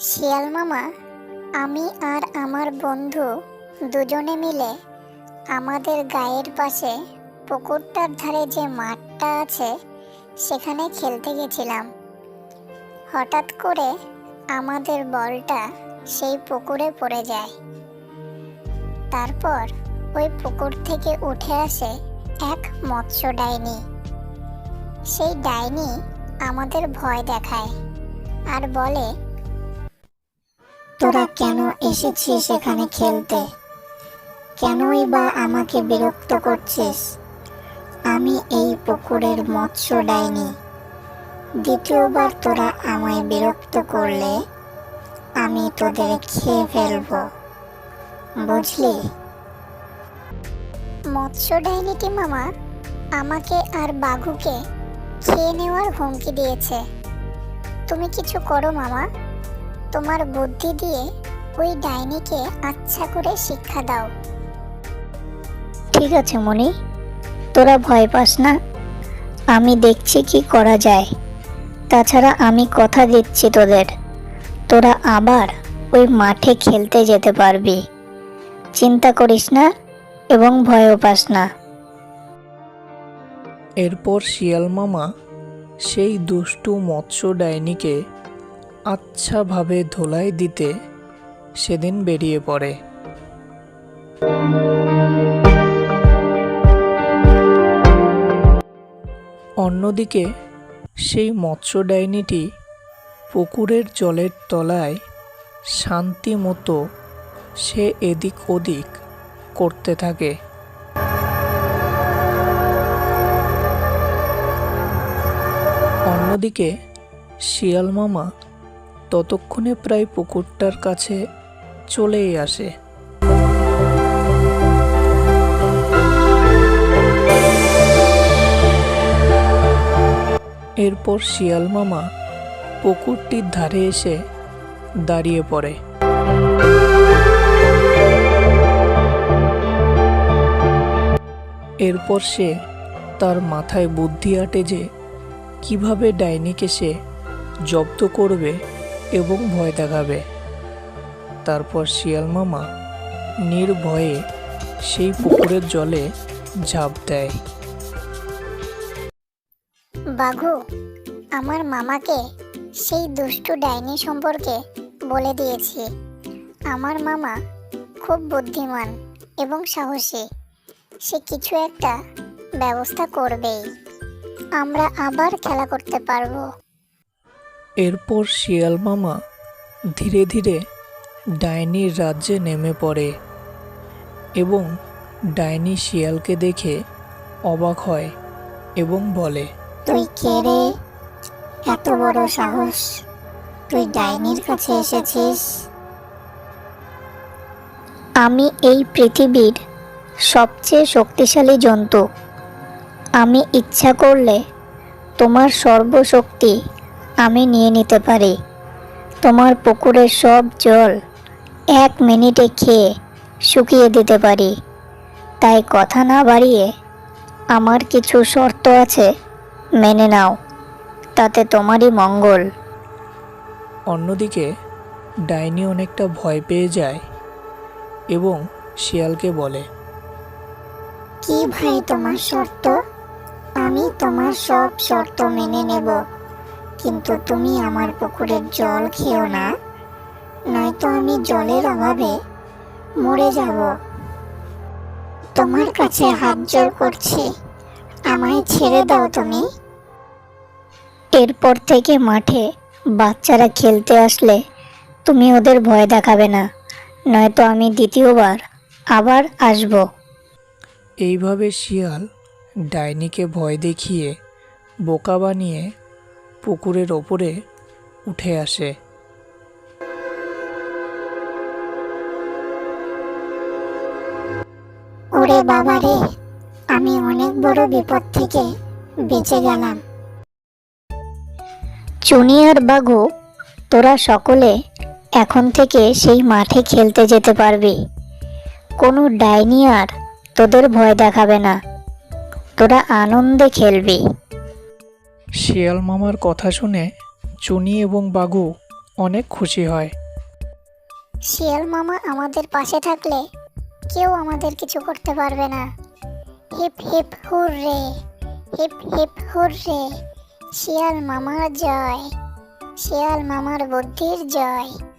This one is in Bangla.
শিয়াল মামা, আমি আর আমার বন্ধু দুজনে মিলে আমাদের গায়ের পাশে পুকুরটার ধারে যে মাঠটা আছে সেখানে খেলতে গেছিলাম। হঠাৎ করে আমাদের বলটা সেই পুকুরে পড়ে যায়। তারপর ওই পুকুর থেকে উঠে আসে এক মৎস্য ডাইনি। সেই ডাইনি আমাদের ভয় দেখায় আর বলে, তোরা কেন এসেছিস এখানে খেলতে? কেনই বা আমাকে বিরক্ত করছিস? আমি এই পুকুরের মৎস্য ডাইনি। দ্বিতীয়বার তোরা আমায় বিরক্ত করলে আমি তোদের খেয়ে ফেলবো, বুঝলি? মৎস্য ডাইনিটি মামা আমাকে আর বাঘুকে খেয়ে নেওয়ার হুমকি দিয়েছে। তুমি কিছু করো মামা, তোমার বুদ্ধি দিয়ে ওই ডাইনিকে আচ্ছা করে শিক্ষা দাও। ঠিক আছে মনি, তোরা ভয় পাস না, আমি দেখছি কি করা যায়। তাছাড়া আমি কথা দিচ্ছি তোদের, তোরা আবার ওই মাঠে খেলতে যেতে পারবি। চিন্তা করিস না এবং ভয়ও পাস না। এরপর শিয়াল মামা সেই দুষ্টু মৎস্য ডাইনিকে আচ্ছাভাবে ধোলাই দিতে সেদিন বেরিয়ে পড়ে। অন্যদিকে সেই মৎস্য ডাইনিটি পুকুরের জলের তলায় শান্তি মতো সে এদিক ওদিক করতে থাকে। অন্যদিকে শিয়াল মামা ততক্ষণে প্রায় পুকুরটার কাছে চলেই আসে। এরপর শিয়াল মামা পুকুরটির ধারে এসে দাঁড়িয়ে পড়ে। এরপর সে তার মাথায় বুদ্ধি আঁটে যে কিভাবে ডাইনিকে সে জব্দ করবে এবং ভয় দেখাবে। তারপর শিয়াল মামা নির্ভয়ে সেই পুকুরের জলে ঝাঁপ দেয়। বাঘু আমার মামাকে সেই দুষ্টু ডাইনি সম্পর্কে বলে দিয়েছি। আমার মামা খুব বুদ্ধিমান এবং সাহসী, সে কিছু একটা ব্যবস্থা করবেই। আমরা আবার খেলা করতে পারবো। এরপর শিয়াল মামা ধীরে ধীরে ডাইনির রাজ্যে নেমে পড়ে এবং ডাইনি শিয়ালকে দেখে অবাক হয় এবং বলে, তুই কে রে? এত বড় সাহস, তুই ডাইনির কাছে এসেছিস? আমি এই পৃথিবীর সবচেয়ে শক্তিশালী জন্তু। আমি ইচ্ছা করলে তোমার সর্বশক্তি আমি নিয়ে নিতে পারি। তোমার পুকুরের সব জল 1 মিনিটে খেয়ে শুকিয়ে দিতে পারি। তাই কথা না বাড়িয়ে আমার কিছু শর্ত আছে, মেনে নাও, তাতে তোমারই মঙ্গল। অন্যদিকে ডাইনি অনেকটা ভয় পেয়ে যায় এবং শিয়ালকে বলে, কি ভাই তোমার শর্ত? আমি তোমার সব শর্ত মেনে নেব, কিন্তু তুমি আমার পুকুরের জল খেও না, নয়তো আমি জলের অভাবে মরে যাব। তোমার কাছে হাত জোড় করছি, আমায় ছেড়ে দাও তুমি। এরপর থেকে মাঠে বাচ্চারা খেলতে আসলে তুমি ওদের ভয় দেখাবে না, নয়তো আমি দ্বিতীয়বার আবার আসব। এইভাবে শিয়াল ডাইনিকে ভয় দেখিয়ে বোকা বানিয়ে পুকুরের ওপরে উঠে আসে। ওরে বাবা রে, আমি অনেক বড় বিপদ থেকে বেঁচে গেলাম। চুনি আর বাঘু, তোরা সকলে এখন থেকে সেই মাঠে খেলতে যেতে পারবি। কোনো ডাইনি আর তোদের ভয় দেখাবে না, তোরা আনন্দে খেলবি। শিয়াল মামার কথা শুনে চুনি এবং বাঘু অনেক খুশি হয়। শিয়াল মামা আমাদের পাশে থাকলে কেউ আমাদের কিছু করতে পারবে না। Hip hip hooray, hip hip hooray. শিয়াল মামার জয়, শিয়াল মামার বুদ্ধির জয়।